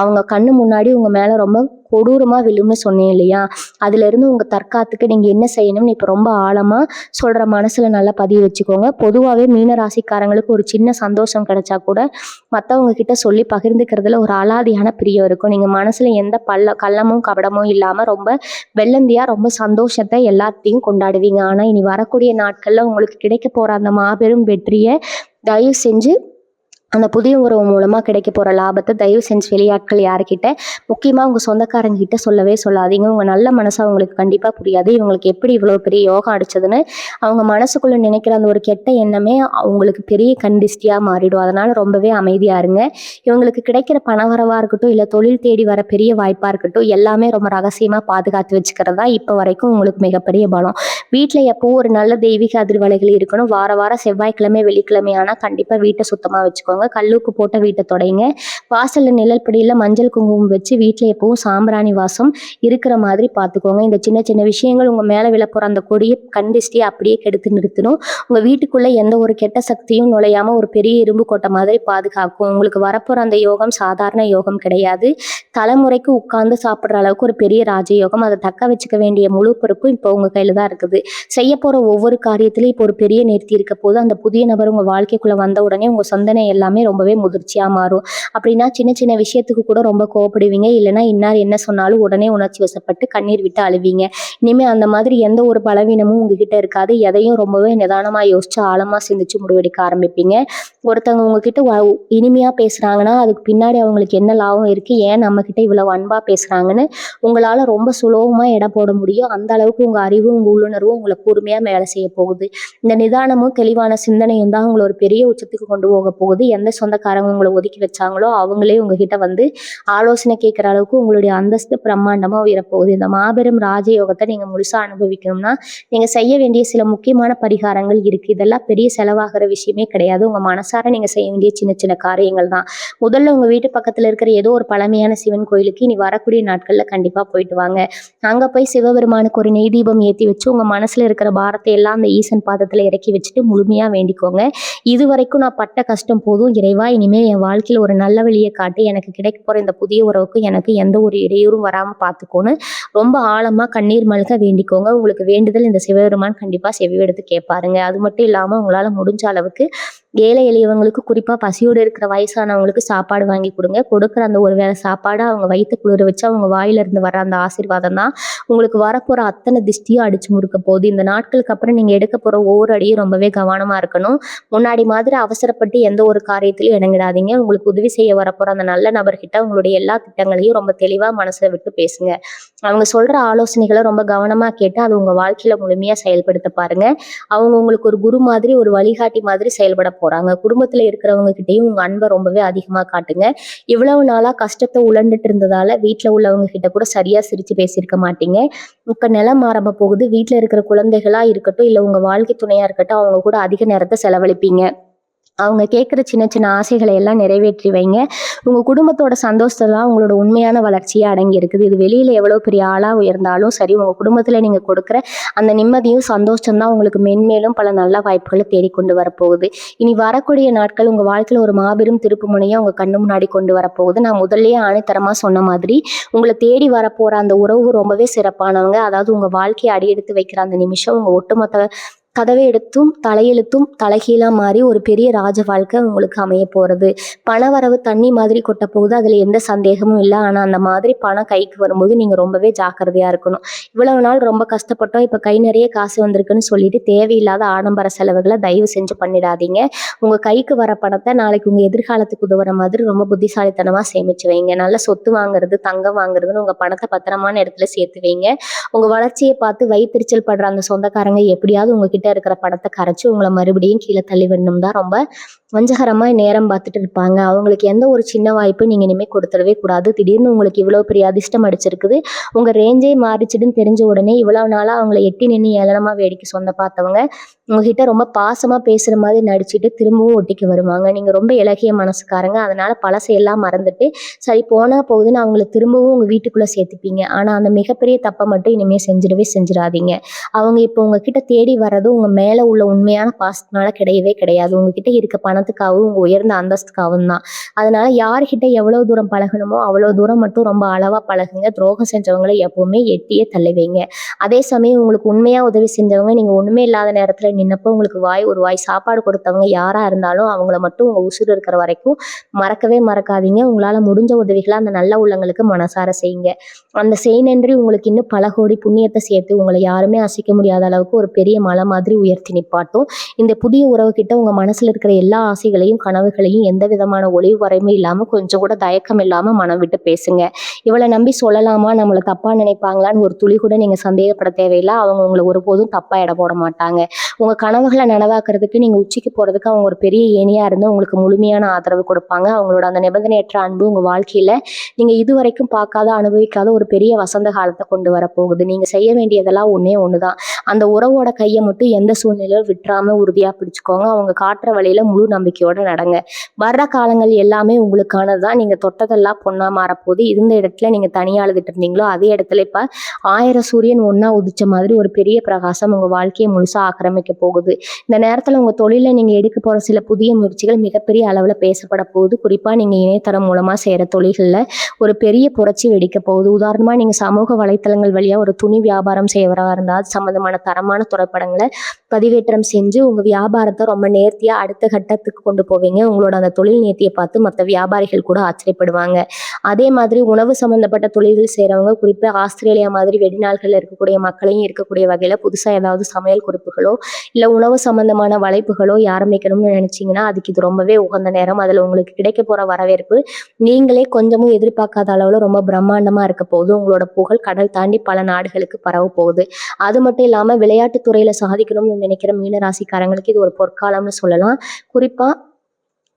அவங்க கண்ணு முன்னாடி உங்க மேல ரொம்ப கொடூரமா விழும்னு சொன்னேன் இல்லையா, அதுல இருந்து உங்க தற்காத்துக்கு நீங்க என்ன செய்யணும்னு இப்ப ரொம்ப ஆழமா சொல்ற மனசுல நல்லா பதிய வச்சுக்கோங்க. பொதுவாகவே மீன ராசிக்காரங்களுக்கு ஒரு சின்ன சந்தோஷம் கிடைச்சா கூட மற்றவங்க கிட்ட சொல்லி பகிர்ந்துக்கிறதுல ஒரு அலாதியான பிரியம் இருக்கும். நீங்க மனசுல எந்த கள்ளமும் கபடமும் இல்லாம ரொம்ப வெள்ளந்தியா ரொம்ப சந்தோஷத்தை எல்லாத்தையும் கொண்டாடுவீங்க. ஆனா இனி வரக்கூடிய நாட்கள்ல உங்களுக்கு கிடைக்க போற அந்த மாபெரும் வெற்றியை தயவு செஞ்சு அந்த புதிய உறவு மூலமாக கிடைக்க போகிற லாபத்தை தயவு செஞ்சு வெளியாட்கள் யாருக்கிட்ட, முக்கியமாக உங்கள் சொந்தக்காரங்க கிட்ட சொல்லவே சொல்லாதீங்க. உங்கள் நல்ல மனசு அவங்களுக்கு கண்டிப்பாக புரியாது. இவங்களுக்கு எப்படி இவ்வளோ பெரிய யோகம் அடிச்சதுன்னு அவங்க மனசுக்குள்ளே நினைக்கிற அந்த ஒரு கெட்ட எண்ணமே அவங்களுக்கு பெரிய கண்டிஸ்டியாக மாறிடும். அதனால் ரொம்பவே அமைதியாக இருங்க. இவங்களுக்கு கிடைக்கிற பணவரவாக இருக்கட்டும், இல்லை தொழில் தேடி வர பெரிய வாய்ப்பாக இருக்கட்டும், எல்லாமே ரொம்ப ரகசியமாக பாதுகாத்து வச்சுக்கிறதா இப்போ வரைக்கும் உங்களுக்கு மிகப்பெரிய பலம். வீட்டில் எப்போ ஒரு நல்ல தெய்வீக அதிர்வலைகள் இருக்கணும். வாரம் செவ்வாய்க்கிழமை வெள்ளிக்கிழமை ஆனால் கண்டிப்பாக வீட்டை சுத்தமாக வச்சுக்கோங்க. கல்லுக்கு போட்ட வீட்டை தொடைங்க. வாசல்ல நிழல் படியில மஞ்சள் குங்குமம் வச்சு வீட்டில் எப்பவும் சாம்பிராணி வாசம் இருக்கிற மாதிரி பார்த்துக்கோங்க. இந்த சின்ன சின்ன விஷயங்கள் உங்க மேல விழப்போற அந்த கொடியை கண்டிஸ்டியை அப்படியே கெடுத்து நிறுத்தணும். உங்க வீட்டுக்குள்ள எந்த ஒரு கெட்ட சக்தியும் நுழையாம ஒரு பெரிய இரும்பு கோட்டை மாதிரி பாதுகாக்கும். உங்களுக்கு வரப்போற அந்த யோகம் சாதாரண யோகம் கிடையாது. தலைமுறைக்கு உட்கார்ந்து சாப்பிட்ற அளவுக்கு ஒரு பெரிய ராஜயோகம். அதை தக்க வச்சுக்க வேண்டிய முழு பொறுப்பும் இப்போ உங்க கையில தான் இருக்குது. செய்ய போற ஒவ்வொரு காரியத்திலும் இப்போ ஒரு பெரிய நேர்த்தி இருக்க போது அந்த புதிய நபர் உங்க வாழ்க்கைக்குள்ள வந்த உடனே உங்க சிந்தனை எல்லாமே ரொம்பவே முதிர்ச்சியா மாறும். அப்படின்னா சின்ன சின்ன விஷயத்துக்கு கூட ரொம்ப கோவப்படுவீங்க. இல்லைன்னா இன்னார் என்ன சொன்னாலும் உடனே உணர்ச்சி வசப்பட்டு கண்ணீர் விட்டு அழுவீங்க. இனிமே அந்த மாதிரி எந்த ஒரு பலவீனமும் உங்ககிட்ட இருக்காது. எதையும் ரொம்பவே நிதானமா யோசிச்சு ஆழமா சிந்திச்சு முடிவெடுக்க ஆரம்பிப்பீங்க. ஒருத்தவங்க உங்ககிட்ட இனிமையா பேசுறாங்கன்னா அதுக்கு பின்னாடி அவங்களுக்கு என்ன லாபம் இருக்கு, ஏன் நம்ம கிட்ட இவ்வளவு அன்பா பேசுறாங்கன்னு உங்களால ரொம்ப சுலபமா எடை போட முடியும். அந்த அளவுக்கு உங்க அறிவு உங்க உள்ளுணர்வும் உங்களை கூர்மையா வேலை செய்ய போகுது. இந்த நிதானமும் தெளிவான சிந்தனையும் தான் உங்களை ஒரு பெரிய உச்சத்துக்கு கொண்டு போக போகுது. எந்த சொந்தக்காரங்க உங்களை ஒதுக்கி வச்சாங்களோ அவங்களே உங்ககிட்ட வந்து ஆலோசனை கேட்கிற அளவுக்கு உங்களுடைய அந்தஸ்து பிரம்மாண்டமா உயரப்போகுது. இந்த மாபெரும் ராஜயோகத்தை நீங்க முழுசா அனுபவிக்கணும்னா நீங்க செய்ய வேண்டிய சில முக்கியமான பரிகாரங்கள் இருக்கு. இதெல்லாம் பெரிய செலவாகிற விஷயமே கிடையாது. உங்க மனசார நீங்க செய்ய வேண்டிய சின்ன சின்ன காரியங்கள் தான். முதல்ல உங்க வீட்டு பக்கத்துல இருக்கிற ஏதோ ஒரு பழமையான சிவன் கோயிலுக்கு இனி வரக்கூடிய நாட்கள்ல கண்டிப்பா போயிட்டு வாங்க. அங்க போய் சிவபெருமானுக்கு ஒரு நெய் தீபம் ஏத்தி வச்சு உங்க மனசுல இருக்கிற பாரத்தை எல்லாம் அந்த ஈசன் பாதத்துல இறக்கி வச்சுட்டு முழுமையா வேண்டிக்கோங்க. இது வரைக்கும் நான் பட்ட கஷ்டம் போதும் இறைவா, இனிமே என் வாழ்க்கையில ஒரு நல்ல வழியை காட்டி எனக்கு கிடைக்க போற இந்த புதிய உறவுக்கு எனக்கு எந்த ஒரு இடையூறும் வராம பார்த்துக்கோன்னு ரொம்ப ஆழமா கண்ணீர் மல்க வேண்டிக்கோங்க. உங்களுக்கு வேண்டுதல் இந்த சிவபெருமான் கண்டிப்பா செவியெடுத்து கேட்பாருங்க. அது மட்டும் இல்லாம உங்களால முடிஞ்ச அளவுக்கு ஏழை எளியவங்களுக்கு, குறிப்பா பசியோடு இருக்கிற வயசானவங்களுக்கு சாப்பாடு வாங்கி கொடுங்க. கொடுக்குற அந்த ஒரு வேளை சாப்பாடு அவங்க வயிற்று குளிர வச்சு அவங்க வாயில இருந்து வர அந்த ஆசீர்வாதம் தான் உங்களுக்கு வரப்போற அத்தனை திஷ்டியும் அடிச்சு முறுக்க போகுது. இந்த நாட்களுக்கு அப்புறம் நீங்க எடுக்க போற ஒவ்வொரு அடியும் ரொம்பவே கவனமா இருக்கணும். முன்னாடி மாதிரி அவசரப்பட்டு எந்த ஒரு காரியத்திலையும் இறங்கிடாதீங்க. உங்களுக்கு உதவி செய்ய வரப்போற அந்த நல்ல நபர்கிட்ட உங்களுடைய எல்லா திட்டங்களையும் ரொம்ப தெளிவா மனசுல விட்டு பேசுங்க. அவங்க சொல்ற ஆலோசனைகளை ரொம்ப கவனமா கேட்டு அது உங்க வாழ்க்கையில முழுமையா செயல்படுத்த பாருங்க. அவங்க உங்களுக்கு ஒரு குரு மாதிரி, ஒரு வழிகாட்டி மாதிரி செயல்பட போறாங்க. குடும்பத்துல இருக்கிறவங்க கிட்டையும் உங்க அன்பை ரொம்பவே அதிகமா காட்டுங்க. இவ்வளவு நாளா கஷ்டத்தை உழண்டுட்டு இருந்ததால வீட்டுல உள்ளவங்க கிட்ட கூட சரியா சிரிச்சு பேசியிருக்க மாட்டீங்க. இப்ப நிலம் ஆரம்ப போகுது. வீட்டுல இருக்கிற குழந்தைகளா இருக்கட்டும், இல்ல உங்க வாழ்க்கை துணையா இருக்கட்டும், அவங்க கூட அதிக நேரத்தை செலவழிப்பீங்க. அவங்க கேட்குற சின்ன சின்ன ஆசைகளை எல்லாம் நிறைவேற்றி வைங்க. உங்கள் குடும்பத்தோட சந்தோஷத்தெல்லாம் உங்களோட உண்மையான வளர்ச்சியே அடங்கி இருக்குது. இது வெளியில் எவ்வளோ பெரிய ஆளாக உயர்ந்தாலும் சரி, உங்கள் குடும்பத்தில் நீங்கள் கொடுக்குற அந்த நிம்மதியும் சந்தோஷம்தான் உங்களுக்கு மென்மேலும் பல நல்ல வாய்ப்புகளை தேடிக்கொண்டு வரப்போகுது. இனி வரக்கூடிய நாட்கள் உங்கள் வாழ்க்கையில் ஒரு மாபெரும் திருப்பு முனையை உங்கள் கண்ணு முன்னாடி கொண்டு வரப்போகுது. நான் முதல்லயே ஆணித்தரமாக சொன்ன மாதிரி உங்களை தேடி வரப்போகிற அந்த உறவு ரொம்பவே சிறப்பானவங்க. அதாவது உங்கள் வாழ்க்கையை அடியெடுத்து வைக்கிற அந்த நிமிஷம் உங்கள் ஒட்டுமொத்த கதவை எடுத்தும் தலையெழுத்தும் தலைகீழா மாறி ஒரு பெரிய ராஜ வாழ்க்கை உங்களுக்கு அமைய போறது. பணவரவு தண்ணி மாதிரி கொட்ட போகுது, அதுல எந்த சந்தேகமும் இல்லை. ஆனா அந்த மாதிரி பணம் கைக்கு வரும்போது நீங்க ரொம்பவே ஜாக்கிரதையா இருக்கணும். இவ்வளவு நாள் ரொம்ப கஷ்டப்பட்டோம், இப்ப கை நிறைய காசு வந்திருக்குன்னு சொல்லிட்டு தேவையில்லாத ஆடம்பர செலவுகளை தயவு செஞ்சு பண்ணிடாதீங்க. உங்க கைக்கு வர பணத்தை நாளைக்கு உங்க எதிர்காலத்துக்கு உதவுற மாதிரி ரொம்ப புத்திசாலித்தனமா சேமிச்சு வைங்க. நல்ல சொத்து வாங்குறது, தங்கம் வாங்குறதுன்னு உங்க பணத்தை பத்திரமான இடத்துல சேர்த்து வைங்க. உங்க வளர்ச்சியை பார்த்து வயிற்றுச்சல் படுற அந்த சொந்தக்காரங்க எப்படியாவது உங்ககிட்ட இருக்கிற பணத்தை கரைச்சு உங்களை மறுபடியும் கீழே தள்ளி விடணும் தான் ரொம்ப வஞ்சகரமா நேரம் பார்த்துட்டு இருப்பாங்க. அவங்களுக்கு எந்த ஒரு சின்ன வாய்ப்பு நீங்க இனிமே கொடுத்துடவே கூடாது. திடீர்னு உங்களுக்கு இவ்வளவு பெரிய அதிர்ஷ்டம் அடிச்சிருக்குது, உங்க ரேஞ்சே மாறிச்சுன்னு தெரிஞ்ச உடனே இவ்வளவு நாளா அவங்களை எட்டி நின்று ஏளனமா வேடிக்கை சொந்த பார்த்தவங்க உங்ககிட்ட ரொம்ப பாசமா பேசுற மாதிரி நடிச்சுட்டு திரும்பவும் ஒட்டிக்கு வருவாங்க. நீங்க ரொம்ப இலகிய மனசுக்காரங்க. அதனால பழசையெல்லாம் மறந்துட்டு சரி போனா போகுதுன்னு அவங்கள திரும்பவும் உங்க வீட்டுக்குள்ள சேர்த்துப்பீங்க. ஆனா அந்த மிகப்பெரிய தப்பை மட்டும் இனிமே செஞ்சிடாதீங்க. அவங்க இப்போ உங்ககிட்ட தேடி வர்றது உங்க மேல உள்ள உண்மையான பாசத்தினால கிடையவே கிடையாது. உங்ககிட்ட இருக்க பணத்துக்காகவும் உங்க உயர்ந்த அந்தஸ்துக்காகவும் தான். அதனால யார்கிட்ட எவ்வளவு தூரம் பழகணுமோ அவ்வளவு தூரம் மட்டும் ரொம்ப அளவா பழகுங்க. துரோகம் செஞ்சவங்களை எப்பவுமே எட்டியே தள்ளுவீங்க. அதே சமயம் உங்களுக்கு உண்மையா உதவி செஞ்சவங்க நீங்க ஒண்ணுமே இல்லாத நேரத்துல நின்னப்போ உங்களுக்கு ஒரு வாய் சாப்பாடு கொடுத்தவங்க யாரா இருந்தாலும் அவங்கள மட்டும் உங்க உசுறு இருக்கிற வரைக்கும் மறக்கவே மறக்காதீங்க. உங்களால முடிஞ்ச உதவிகளை அந்த நல்ல உள்ளங்களுக்கு மனசார செய்யுங்க. அந்த நன்றி உங்களுக்கு இன்னும் பல கோடி புண்ணியத்தை சேர்த்து உங்களை யாருமே அசைக்க முடியாத அளவுக்கு ஒரு பெரிய மலை மாதிரி உயர்த்தி நிப்பாட்டும். இந்த புதிய உறவு கிட்ட உங்க மனசுல இருக்கிற எல்லா ஆசைகளையும் கனவுகளையும் எந்த விதமான ஒளிவு வரையுமே இல்லாம கொஞ்சம் கூட தயக்கம் இல்லாம மனம் விட்டு பேசுங்க. இவளை நம்பி சொல்லலாமா, நம்மளை தப்பா நினைப்பாங்களான்னு ஒரு துளி கூட நீங்க சந்தேகப்பட தேவையில்லை. அவங்க உங்களை ஒருபோதும் தப்பா எடை போட மாட்டாங்க. உங்க கனவுகளை நனவாக்குறதுக்கு நீங்க உச்சிக்கு போறதுக்கு அவங்க ஒரு பெரிய ஏணியா இருந்து உங்களுக்கு முழுமையான ஆதரவு கொடுப்பாங்க. அவங்களோட அந்த நிபந்தனையற்ற அன்பு உங்க வாழ்க்கையில நீங்க இதுவரைக்கும் பார்க்காத அனுபவிக்காத ஒரு பெரிய வசந்த காலத்தை கொண்டு வரப்போகுது. நீங்க செய்ய வேண்டியதெல்லாம் ஒன்னே ஒண்ணுதான். அந்த உறவோட கையை மட்டும் எந்த சூழ்நிலையிலும் விட்டுறாம உறுதியாக பிடிச்சுக்கோங்க. அவங்க காட்டுற வழியில் முழு நம்பிக்கையோடு நடங்க. வர்ற காலங்கள் எல்லாமே உங்களுக்கானது தான். நீங்கள் தொட்டதெல்லாம் பொண்ணாக மாறப்போகுது. இருந்த இடத்துல நீங்கள் தனியாக அழுதுட்டு இருந்தீங்களோ அதே இடத்துல இப்போ 1000 சூரியன் ஒன்றா உதிச்ச மாதிரி ஒரு பெரிய பிரகாசம் உங்கள் வாழ்க்கையை முழுசாக ஆக்கிரமிக்க போகுது. இந்த நேரத்தில் உங்கள் தொழிலில் நீங்கள் எடுக்க போகிற சில புதிய முயற்சிகள் மிகப்பெரிய அளவில் பேசப்பட போகுது. குறிப்பாக நீங்கள் இணையதளம் மூலமாக செய்கிற தொழில்களில் ஒரு பெரிய புரட்சி வெடிக்க போகுது. உதாரணமாக நீங்கள் சமூக வலைத்தளங்கள் வழியாக ஒரு துணி வியாபாரம் செய்வராக இருந்தால் அது சம்மந்தமான தரமான திரைப்படங்களை பதிவேற்றம் செஞ்சு உங்கள் வியாபாரத்தை ரொம்ப நேர்த்தியாக அடுத்த கட்டத்துக்கு கொண்டு போவீங்க. உங்களோட அந்த தொழில் நேர்த்தியை பார்த்து மற்ற வியாபாரிகள் கூட ஆச்சரியப்படுவாங்க. அதே மாதிரி உணவு சம்மந்தப்பட்ட தொழில்கள் செய்கிறவங்க குறிப்பாக ஆஸ்திரேலியா மாதிரி வெளிநாடுகளில் இருக்கக்கூடிய மக்களையும் இருக்கக்கூடிய வகையில் புதுசாக ஏதாவது சமையல் குறிப்புகளோ இல்லை உணவு சம்மந்தமான வலைப்புகளோ ஆரம்பிக்கணும்னு நினச்சிங்கன்னா அதுக்கு இது ரொம்பவே உகந்த நேரம். அதில் உங்களுக்கு கிடைக்க போகிற வரவேற்பு நீங்களே கொஞ்சமும் எதிர்பார்க்காத அளவில் ரொம்ப பிரம்மாண்டமாக இருக்க போகுது. உங்களோட புகழ் கடல் தாண்டி பல நாடுகளுக்கு பரவ போகுது. அது மட்டும் இல்லாமல் விளையாட்டுத் துறையில் சாதிக்கணும்னு நினைக்கிற மீனராசிக்காரங்களுக்கு இது ஒரு பொற்காலம்னு சொல்லலாம். குறிப்பாக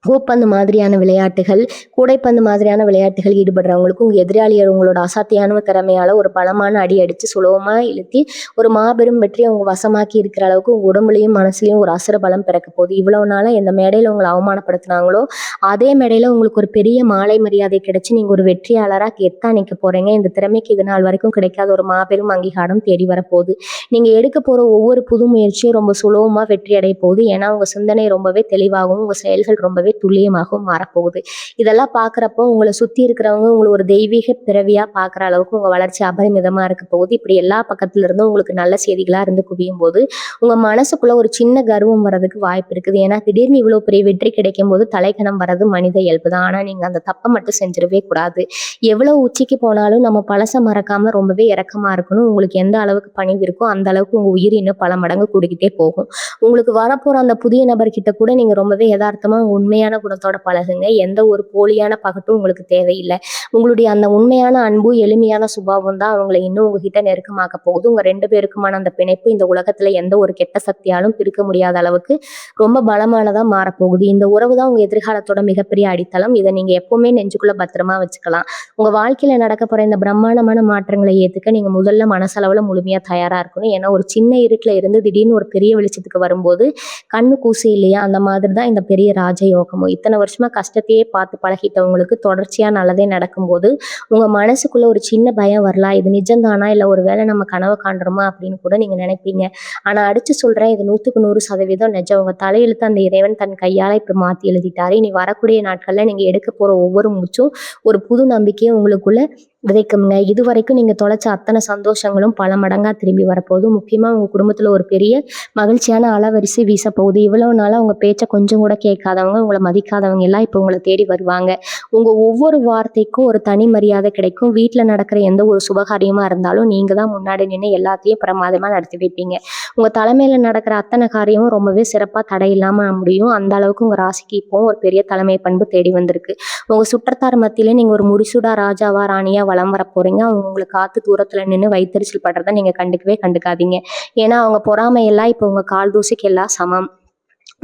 பூப்பந்து மாதிரியான விளையாட்டுகள், கூடைப்பந்து மாதிரியான விளையாட்டுகள் ஈடுபடுறவங்களுக்கும் உங்கள் எதிராளியர் உங்களோட அசாத்தியான திறமையால் ஒரு பலமான அடி அடித்து சுலபமாக இழுத்தி ஒரு மாபெரும் வெற்றியை அவங்க வசமாக்கி இருக்கிற அளவுக்கு உங்கள் உடம்புலையும் மனசுலையும் ஒரு அசுர பலம் பிறக்க போகுது. இவ்வளவு நாளாக எந்த மேடையில் உங்களை அவமானப்படுத்தினாங்களோ அதே மேடையில் உங்களுக்கு ஒரு பெரிய மாலை மரியாதை கிடைச்சி நீங்கள் ஒரு வெற்றியாளராக கெத்தா நிற்க போகிறீங்க. இந்த திறமைக்கு இது நாள் வரைக்கும் கிடைக்காத ஒரு மாபெரும் அங்கீகாரம் தேடி வரப்போகுது. நீங்கள் எடுக்க போகிற ஒவ்வொரு புது முயற்சியும் ரொம்ப சுலபமாக வெற்றி அடைய போகுது. ஏன்னா உங்கள் சிந்தனை ரொம்பவே தெளிவாகவும் உங்கள் செயல்கள் ரொம்பவே துல்லியமாகவும் மாறப்போகுது. இதெல்லாம் பார்க்குறப்போ உங்களை சுற்றி இருக்கிறவங்க உங்களை ஒரு தெய்வீக பிறவியாக பார்க்குற அளவுக்கு உங்கள் வளர்ச்சி அபரிமிதமாக இருக்க போகுது. இப்படி எல்லா பக்கத்துல இருந்தும் உங்களுக்கு நல்ல செய்திகளாக இருந்து குவியும் போது உங்கள் மனசுக்குள்ள ஒரு சின்ன கர்வம் வர்றதுக்கு வாய்ப்பு இருக்குது. ஏன்னா திடீர்னு இவ்வளோ பெரிய வெற்றி கிடைக்கும் போது தலைக்கணம் வர்றது மனித இயல்பு தான். ஆனால் நீங்கள் அந்த தப்பை மட்டும் செஞ்சிடவே கூடாது. எவ்வளோ உச்சிக்கு போனாலும் நம்ம பழசை மறக்காமல் ரொம்பவே இறக்கமாக இருக்கணும். உங்களுக்கு எந்த அளவுக்கு பணிவு இருக்கோ அந்த அளவுக்கு உங்கள் உயிர் இன்னும் பல மடங்கு கூடிக்கிட்டே போகும். உங்களுக்கு வரப்போகிற அந்த புதிய நபர்கிட்ட கூட நீங்கள் ரொம்பவே யதார்த்தமாக உண்மையான குணத்தோட பழகுங்க. எந்த ஒரு போலியான பகட்டும் உங்களுக்கு தேவையில்லை. உங்களுடைய அந்த உண்மையான அன்பு எளிமையான சுபாவம் தான் அவங்களை இன்னும் உங்ககிட்ட நெருக்கமாக்க போகுது. உங்க 2 பேருக்குமான அந்த பிணைப்பு இந்த உலகத்துல எந்த ஒரு கெட்ட சக்தியாலும் பிரிக்க முடியாத அளவுக்கு ரொம்ப பலமானதா மாறப்போகுது. இந்த உறவு தான் உங்க எதிர்காலத்தோட மிகப்பெரிய அடித்தளம். இதை நீங்க எப்பவுமே நெஞ்சுக்குள்ள பத்திரமா வச்சுக்கலாம். உங்க வாழ்க்கையில நடக்க போற இந்த பிரம்மாண்டமான மாற்றங்களை ஏத்துக்க நீங்க முதல்ல மனசளவுல முழுமையா தயாரா இருக்கணும். ஏன்னா ஒரு சின்ன இருட்டுல இருந்து திடீர்னு ஒரு பெரிய வெளிச்சத்துக்கு வரும்போது கண்ணு கூசி இல்லையா, அந்த மாதிரி தான் இந்த பெரிய ராஜயோகமும். இத்தனை வருஷமா கஷ்டத்தையே பார்த்து பழகிட்டவங்களுக்கு தொடர்ச்சியா நல்லதே நடக்கும்போது உங்க மனசுக்குள்ள ஒரு சின்ன பயம் வரலாம். இது நிஜம்தானா, இல்லை ஒரு வேளை நம்ம கனவு காண்றோமா அப்படின்னு கூட நீங்க நினைப்பீங்க. ஆனா அடிச்சு சொல்றேன், இது 100க்கு 100% நிஜம். உங்க தலையெழுத்து அந்த இறைவன் தன் கையால இப்ப மாத்தி எழுதிட்டாரு. இனி வரக்கூடிய நாட்கள்ல நீங்க எடுக்க போற ஒவ்வொரு மூச்சும் ஒரு புது நம்பிக்கையை உங்களுக்குள்ள விதைக்குங்க. இது வரைக்கும் நீங்க தொலைச்ச அத்தனை சந்தோஷங்களும் பல மடங்கா திரும்பி வரப்போகுது. முக்கியமா உங்க குடும்பத்துல ஒரு பெரிய மகிழ்ச்சியான அலவரிசை வீச போகுது. இவ்வளவு நாளா உங்க பேச்சை கொஞ்சம் கூட கேட்காதவங்க, உங்களை மதிக்காதவங்க எல்லாம் இப்போ உங்களை தேடி வருவாங்க. உங்க ஒவ்வொரு வார்த்தைக்கும் ஒரு தனி மரியாதை கிடைக்கும். வீட்டில் நடக்கிற எந்த ஒரு சுபகாரியமா இருந்தாலும் நீங்க தான் முன்னாடி நின்று எல்லாத்தையும் பிரமாதமா நடத்தி வைப்பீங்க. உங்க தலைமையில நடக்கிற அத்தனை காரியமும் ரொம்பவே சிறப்பா தடை இல்லாம முடியும். அந்த அளவுக்கு உங்க ராசிக்கு இப்போ ஒரு பெரிய தலைமை பண்பு தேடி வந்திருக்கு. உங்க சுற்றத்தார் மத்தியில நீங்க ஒரு முடிசூடா ராஜாவா ராணியா வலம் வர போறீங்க. அவங்க உங்களை காத்து தூரத்துல நின்று வைத்தறிச்சல் படுறத நீங்க கண்டுக்கவே கண்டுக்காதீங்க. ஏன்னா அவங்க பொறாமையெல்லாம் இப்போ உங்க கால் தூசிக்கு எல்லாம் சமம்.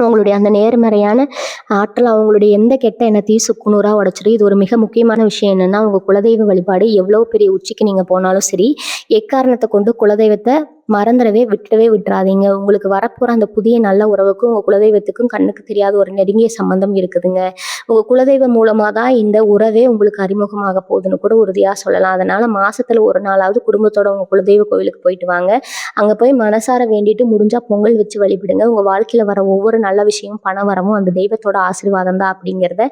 உங்களுடைய அந்த நேர்மறையான ஆற்றல் அவங்களுடைய எந்த கெட்ட எண்ணத்தையும் சுக்குநூறாக உடைச்சிடும். இது ஒரு மிக முக்கியமான விஷயம் என்னன்னா, உங்க குலதெய்வ வழிபாடு எவ்வளோ பெரிய உச்சிக்கு நீங்க போனாலும் சரி, எக்காரணத்தை கொண்டு குலதெய்வத்தை விட்டுறவே விட்டுறாதீங்க. உங்களுக்கு வரப்போற அந்த புதிய நல்ல உறவுக்கும் உங்க குலதெய்வத்துக்கும் கண்ணுக்கு தெரியாத ஒரு நெருங்கிய சம்பந்தம் இருக்குதுங்க. உங்க குலதெய்வம் மூலமா தான் இந்த உறவே உங்களுக்கு அறிமுகமாக போகுதுன்னு கூட உறுதியா சொல்லலாம். அதனால மாசத்துல ஒரு நாளாவது குடும்பத்தோட உங்க குலதெய்வ கோவிலுக்கு போயிட்டு வாங்க. அங்க போய் மனசார வேண்டிட்டு முடிஞ்சா பொங்கல் வச்சு வழிபடுங்க. உங்க வாழ்க்கையில வர ஒவ்வொரு நல்ல விஷயமும் பண வரமும் அந்த தெய்வத்தோட ஆசீர்வாதம் தான் அப்படிங்கிறத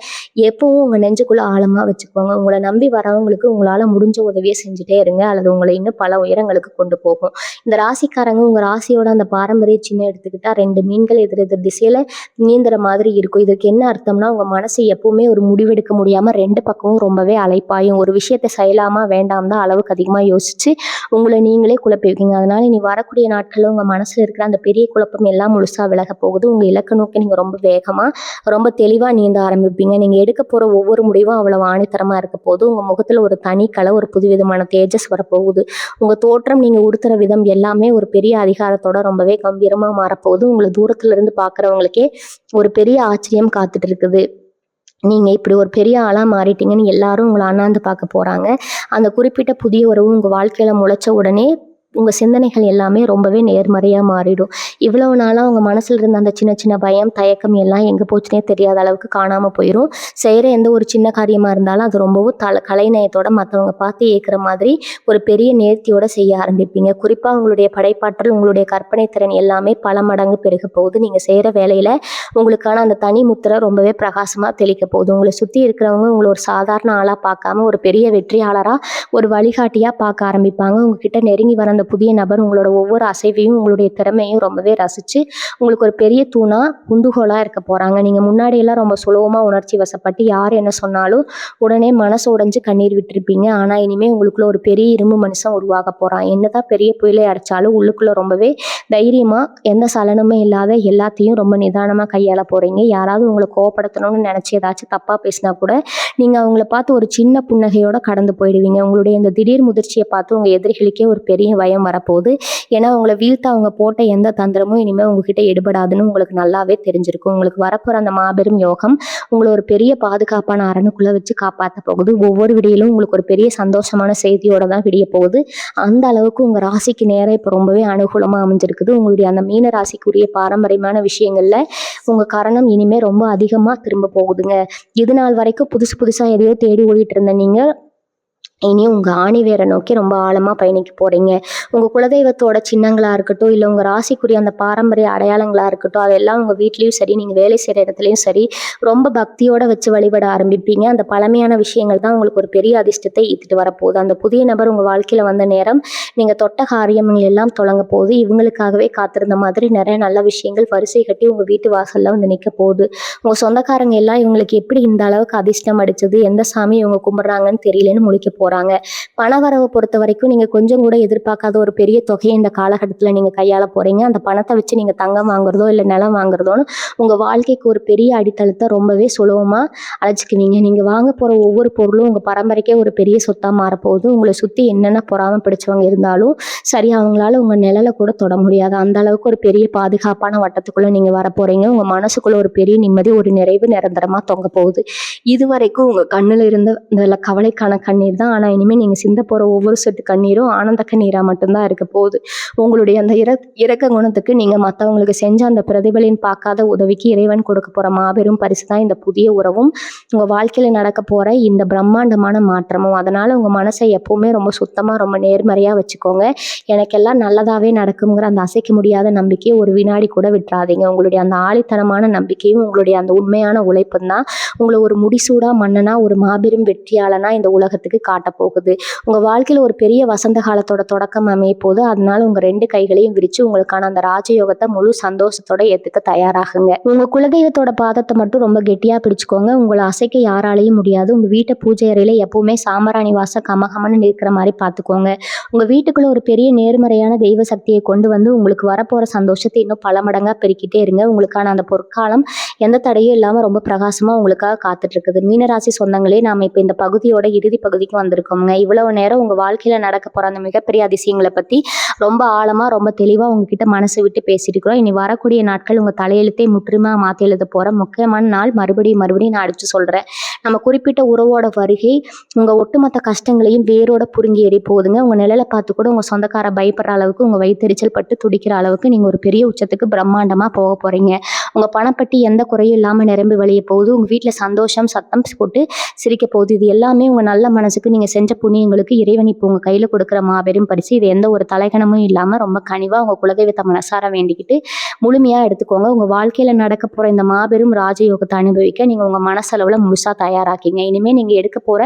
எப்பவும் உங்க நெஞ்சுக்குள்ள ஆழமா வச்சுக்கோங்க. உங்களை நம்பி வரவங்களுக்கு உங்களால முடிஞ்ச உதவியை செஞ்சுட்டே இருங்க. அல்லது உங்களை இன்னும் பல உயரங்களுக்கு கொண்டு போகும். இந்த ராசிக்காரங்க உங்க ராசியோட அந்த பாரம்பரிய சின்ன எடுத்துக்கிட்டா 2 மீன்கள் எதிர் எதிர் திசையில நீந்துற மாதிரி இருக்கும். இதுக்கு என்ன அர்த்தம்னா, உங்க மனசு எப்பவுமே ஒரு முடிவெடுக்க முடியாம 2 பக்கமும் ரொம்பவே அலைப்பாயும். ஒரு விஷயத்தை செய்யலாமா வேண்டாம் தான் அளவுக்கு அதிகமா யோசிச்சு உங்களை நீங்களே குழப்பிருக்கீங்க. அதனால நீ வரக்கூடிய நாட்கள்ல உங்க மனசுல இருக்கிற அந்த பெரிய குழப்பம் எல்லாம் முழுசா விலக போகுது. உங்க இலக்க நோக்கி நீங்க ரொம்ப வேகமா ரொம்ப தெளிவா நீந்த ஆரம்பிப்பீங்க. நீங்க எடுக்க போற ஒவ்வொரு முடிவும் அவ்வளவு ஆணித்தரமா இருக்க போது. உங்க முகத்துல ஒரு தனி கலை, ஒரு புதுவிதமான தேஜஸ் வரப்போகுது. உங்க தோற்றம், நீங்க உடுத்துற விதம் எல்லாமே ஒரு பெரிய அதிகாரத்தோட ரொம்பவே கம்பீரமா மாறப்போகுது. உங்களை தூரத்துல இருந்து பாக்குறவங்களுக்கே ஒரு பெரிய ஆச்சரியம் காத்துட்டு இருக்குது. நீங்க இப்படி ஒரு பெரிய ஆளா மாறிட்டீங்கன்னு எல்லாரும் உங்களை அண்ணாந்து பார்க்க போறாங்க. அந்த குறிப்பிட்ட புதிய உறவு உங்க வாழ்க்கையில முளைச்ச உடனே உங்கள் சிந்தனைகள் எல்லாமே ரொம்பவே நேர்மறையாக மாறிடும். இவ்வளவு நாளாக உங்கள் மனசில் இருந்த அந்த சின்ன சின்ன பயம், தயக்கம் எல்லாம் எங்கே போச்சுன்னே தெரியாத அளவுக்கு காணாமல் போயிடும். செய்கிற எந்த ஒரு சின்ன காரியமாக இருந்தாலும் அது ரொம்பவும் கலைநயத்தோட மற்றவங்க பார்த்து ஏற்கிற மாதிரி ஒரு பெரிய நேர்த்தியோட செய்ய ஆரம்பிப்பீங்க. குறிப்பாக உங்களுடைய படைப்பாற்றல், உங்களுடைய கற்பனை திறன் எல்லாமே பல மடங்கு பெருக போகுது. நீங்கள் செய்கிற வேலையில் உங்களுக்கான அந்த தனி முத்திரை ரொம்பவே பிரகாசமாக தெளிக்க போகுது. உங்களை சுற்றி இருக்கிறவங்க உங்களை ஒரு சாதாரண ஆளாக பார்க்காம ஒரு பெரிய வெற்றியாளராக, ஒரு வழிகாட்டியாக பார்க்க ஆரம்பிப்பாங்க. உங்ககிட்ட நெருங்கி வர அந்த புதிய நபர் உங்களோட ஒவ்வொரு அசைவையும், உங்களுடைய திறமையும் ரொம்பவே ரசித்து உங்களுக்கு ஒரு பெரிய தூணா உந்துகோலாக இருக்க போகிறாங்க. நீங்கள் முன்னாடியெல்லாம் ரொம்ப சுலபமாக உணர்ச்சி வசப்பட்டு யார் என்ன சொன்னாலும் உடனே மனசு உடைஞ்சு கண்ணீர் விட்டுருப்பீங்க. ஆனால் இனிமேல் உங்களுக்குள்ள ஒரு பெரிய இரும்பு மனுஷன் உருவாக போகிறான். என்னதான் பெரிய புயலை அடித்தாலும் உள்ளுக்குள்ளே ரொம்பவே தைரியமாக, எந்த சலனமே இல்லாத எல்லாத்தையும் ரொம்ப நிதானமாக கையாள போகிறீங்க. யாராவது உங்களை கோவப்படுத்தணும்னு நினச்சி ஏதாச்சும் தப்பாக பேசினா கூட நீங்கள் அவங்கள பார்த்து ஒரு சின்ன புன்னகையோடு கடந்து போயிடுவீங்க. உங்களுடைய இந்த திடீர் முதிர்ச்சியை பார்த்து உங்கள் எதிரிகளுக்கே ஒரு பெரிய பயம் வரப்போகுது. ஏன்னா உங்களை வீழ்த்த அவங்க போட்ட எந்த தந்திரமும் இனிமேல் உங்ககிட்ட எடுபடாதுன்னு உங்களுக்கு நல்லாவே தெரிஞ்சிருக்கும். உங்களுக்கு வரப்போகிற அந்த மாபெரும் யோகம் உங்களை ஒரு பெரிய பாதுகாப்பான அரணுக்குள்ளே வச்சு காப்பாற்ற போகுது. ஒவ்வொரு விடியிலும் உங்களுக்கு ஒரு பெரிய சந்தோஷமான செய்தியோட தான் விடிய போகுது. அந்த அளவுக்கு உங்கள் ராசிக்கு நேரம் இப்போ ரொம்பவே அனுகூலமாக அமைஞ்சிருக்குது. உங்களுடைய அந்த மீன ராசிக்குரிய பாரம்பரியமான விஷயங்களில் உங்கள் கரணம் இனிமேல் ரொம்ப அதிகமாக திரும்ப போகுதுங்க. இது நாள் வரைக்கும் புதுசாக எதையோ தேடி ஓடிட்டு இருந்த நீங்கள் இனி உங்கள் ஆணி வேரை நோக்கி ரொம்ப ஆழமாக பயணிக்க போகிறீங்க. உங்கள் குலதெய்வத்தோட சின்னங்களாக இருக்கட்டும், இல்லை உங்கள் ராசிக்குரிய அந்த பாரம்பரிய அடையாளங்களாக இருக்கட்டும், அதெல்லாம் உங்கள் வீட்லேயும் சரி, நீங்கள் வேலை செய்கிற இடத்துலையும் சரி, ரொம்ப பக்தியோடு வச்சு வழிபட ஆரம்பிப்பீங்க. அந்த பழமையான விஷயங்கள் தான் உங்களுக்கு ஒரு பெரிய அதிர்ஷ்டத்தை ஈர்த்துட்டு வரப்போகுது. அந்த புதிய நபர் உங்கள் வாழ்க்கையில் வந்த நேரம் நீங்கள் தொட்ட காரியங்கள் எல்லாம் தொடங்க போகுது. இவங்களுக்காகவே காத்திருந்த மாதிரி நிறைய நல்ல விஷயங்கள் வரிசை கட்டி உங்கள் வீட்டு வாசலில் வந்து நிற்க போகுது. உங்கள் சொந்தக்காரங்க எல்லாம் இவங்களுக்கு எப்படி இந்த அளவுக்கு அதிர்ஷ்டம் அடிச்சது, எந்த சாமி இவங்க கும்பிட்றாங்கன்னு தெரியலன்னு முழிக்க போகிறாங்க. பணவரவை பொறுத்த வரைக்கும் நீங்க கொஞ்சம் கூட எதிர்பார்க்காத ஒரு பெரிய தொகையை இந்த காலகட்டத்தில் நீங்க கையாள போறீங்க. அந்த பணத்தை வச்சு நீங்க தங்கம் வாங்குறதோ இல்லை நிலம் வாங்குறதோன்னு உங்க வாழ்க்கைக்கு ஒரு பெரிய அடித்தளத்தை ரொம்பவே சுலபமா அழைச்சிக்குவீங்க. நீங்க வாங்க போற ஒவ்வொரு பொருளும் உங்க பரம்பரைக்கே ஒரு பெரிய சொத்தா மாறப்போகுது. உங்களை சுத்தி என்னென்ன பொறாம பிடிச்சவங்க இருந்தாலும் சரி, அவங்களால உங்க நிழலை கூட தொட முடியாது. அந்த அளவுக்கு ஒரு பெரிய பாதுகாப்பான வட்டத்துக்குள்ள நீங்க வர போறீங்க. உங்க மனசுக்குள்ள ஒரு பெரிய நிம்மதி, ஒரு நிறைவு நிரந்தரமா தொங்க போகுது. இதுவரைக்கும் உங்க கண்ணுல இருந்த இந்த கவலைக்கான கண்ணீர் தான். ஆனால் இனிமேல் நீங்கள் சிந்த போகிற ஒவ்வொரு சொட்டு கண்ணீரும் ஆனந்த கண்ணீராக மட்டும்தான் இருக்க போகுது. உங்களுடைய அந்த இரக்க குணத்துக்கு நீங்கள் மற்றவங்களுக்கு செஞ்ச அந்த பிரதிபலின் பார்க்காத உதவிக்கு இறைவன் கொடுக்க போகிற மாபெரும் பரிசு தான் இந்த புதிய உறவும், உங்கள் வாழ்க்கையில் நடக்க போகிற இந்த பிரம்மாண்டமான மாற்றமும். அதனால் உங்கள் மனசை எப்போவுமே ரொம்ப சுத்தமாக, ரொம்ப நேர்மறையாக வச்சுக்கோங்க. எனக்கெல்லாம் நல்லதாகவே நடக்குங்கிற அந்த அசைக்க முடியாத நம்பிக்கையை ஒரு வினாடி கூட விட்டுறாதீங்க. உங்களுடைய அந்த ஆழித்தனமான நம்பிக்கையும் உங்களுடைய அந்த உண்மையான உழைப்பும் தான் உங்களை ஒரு முடிசூடா மன்னனா, ஒரு மாபெரும் வெற்றியாளனா இந்த உலகத்துக்கு காட்ட போகுது. உங்க வாழ்க்கையில ஒரு பெரிய வசந்த காலத்தோட தொடக்கம் அமைய போது. அதனால உங்க 2 கைகளையும் விரிச்சு உங்களுக்கான அந்த ராஜயோகத்தை முழு சந்தோஷத்தோட ஏத்துக்க தயாராகுங்க. உங்க குலதெய்வத்தோட பாதத்தை மட்டும் ரொம்ப கெட்டியா பிடிச்சுக்கோங்க. உங்களை அசைக்க யாராலையும் முடியாது. உங்க வீட்டை பூஜை அறையில எப்பவுமே சாம்பிராணி வாசம் கமகமன்னு இருக்கிற மாதிரி பார்த்துக்கோங்க. உங்க வீட்டுக்குள்ள ஒரு பெரிய நேர்மறையான தெய்வ சக்தியை கொண்டு வந்து உங்களுக்கு வரப்போற சந்தோஷத்தை இன்னும் பல மடங்கா பெருக்கிட்டே இருங்க. உங்களுக்கான அந்த பொற்காலம் எந்த தடையும் இல்லாம ரொம்ப பிரகாசமா உங்களுக்காக காத்துட்டு இருக்குது. மீனராசி சொந்தங்களே, நாம இப்ப இந்த பகுதியோட இறுதி பகுதிக்கு வந்திருக்கோங்க. இவ்வளவு நேரம் உங்க வாழ்க்கையில நடக்க போற அந்த மிகப்பெரிய அதிசயங்களை பத்தி ரொம்ப ஆழமா, ரொம்ப தெளிவா உங்ககிட்ட மனசு விட்டு பேசிட்டு இருக்கிறோம். இனி வரக்கூடிய நாட்கள் உங்க தலையெழுத்தை முற்றிலுமா மாத்தி எழுத போற முக்கியமான நாள். மறுபடியும் நான் அடிச்சு சொல்றேன். நம்ம குறிப்பிட்ட உறவோட வருகை உங்க ஒட்டுமொத்த கஷ்டங்களையும் வேரோட புடுங்கி எறி போகுதுங்க. உங்க நிழலை பார்த்து கூட உங்க சொந்தக்கார பயப்படுற அளவுக்கு, உங்க வயிற்றெரிச்சல் பட்டு துடிக்கிற அளவுக்கு நீங்க ஒரு பெரிய உச்சத்துக்கு பிரம்மாண்டமா போக போறீங்க. உங்க பணப்பட்டி எந்த குறையும் இல்லாம நிரம்பி வழிய போகுது. உங்க வீட்டுல சந்தோஷம், சத்தம் போட்டு சிரிக்க போகுது. இது எல்லாமே உங்க நல்ல மனசுக்கு நீங்க செஞ்ச புண்ணியங்களுக்கு இறைவன் இப்போ உங்க கையில கொடுக்குற மாபெரும் பரிசு. இது எந்த ஒரு தலைகணமும் இல்லாம ரொம்ப கனிவா உங்க குலதெய்வத்தை மனசார வேண்டிக்கிட்டு முழுமையா எடுத்துக்கோங்க. உங்க வாழ்க்கையில நடக்க போற இந்த மாபெரும் ராஜயோகத்தை அனுபவிக்க நீங்க உங்க மனசளவுல முழுசா தயாராக்கிங்க. இனிமே நீங்க எடுக்க போற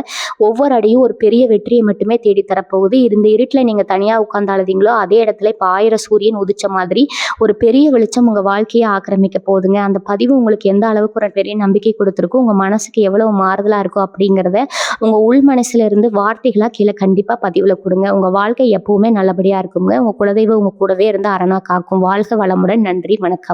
ஒவ்வொரு அடியும் ஒரு பெரிய வெற்றியை மட்டுமே தேடி தரப்போகுது. இந்த இருட்டுல நீங்க தனியா உட்கார்ந்து அழுதீங்களோ அதே இடத்துல இப்ப 1000 சூரியன் உதிச்ச மாதிரி ஒரு பெரிய வெளிச்சம் உங்க வாழ்க்கையை ஆக்கிரமிக்க போகுதுங்க. அந்த பதிவு உங்களுக்கு எந்த அளவுக்கு ஒரு பெரிய நம்பிக்கை கொடுத்துருக்கும், உங்க மனசுக்கு எவ்வளவு மாறுதலா இருக்கும் அப்படிங்கிறத உங்க உள் மனசுல இருந்து வார்த்தைகளா கீழே கண்டிப்பா பதிவுல கொடுங்க. உங்க வாழ்க்கை எப்பவுமே நல்லபடியா இருக்குங்க. உங்க குலதெய்வம் உங்க கூடவே இருந்து அரணா காக்கும். வாழ்க வளமுடன். நன்றி, வணக்கம்.